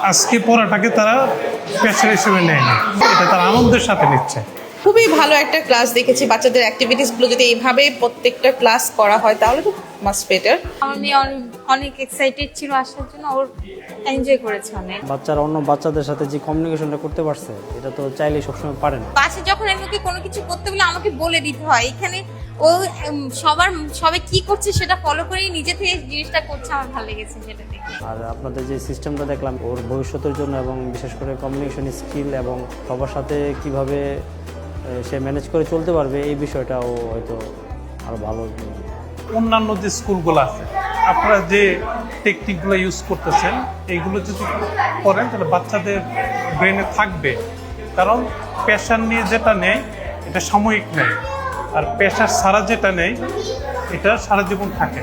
আজকে পড়াটাকে তারা পেশা হিসেবে নেয় না, এটা তারা আনন্দের সাথে নিচ্ছে। খুবই ভালো একটা ক্লাস দেখেছি। বাচ্চাদের অ্যাক্টিভিটিসগুলো যদি এইভাবে প্রত্যেকটা ক্লাস করা হয় তাহলে তো মাস্ট বেটার। আমার মেয়ে অনেক এক্সাইটেড ছিল আসার জন্য, ওর এনজয় করেছে অনেক। বাচ্চারা অন্য বাচ্চাদের সাথে যে কমিউনিকেশনটা করতে পারছে, এটা তো চাইলেই সবসময় পারে না। বাসে যখন আমি ওকে কোনো কিছু করতে বলে আমাকে বলে দিতে হয়। এখানে ও সবাই কি করছে সেটা ফলো করেই নিজে থেকে জিনিসটা করছে, আমার ভালো লেগেছে সেটা দেখে। আর আপনাদের যে সিস্টেমটা দেখলাম ওর ভবিষ্যতের জন্য, এবং বিশেষ করে কমিউনিকেশন স্কিল এবং সবার সাথে কিভাবে সে ম্যানেজ করে চলতে পারবে, এই বিষয়টা ও হয়তো আরো ভালো। অন্যান্য যে স্কুলগুলো আছে, আপনারা যে টেকনিকগুলো ইউজ করতেছেন এইগুলো যদি করেন তাহলে বাচ্চাদের ব্রেনে থাকবে। কারণ পেশার নিয়ে যেটা নেয় এটা সাময়িক নেয়, আর পেশার ছাড়া যেটা নেয় এটা সারা জীবন থাকে।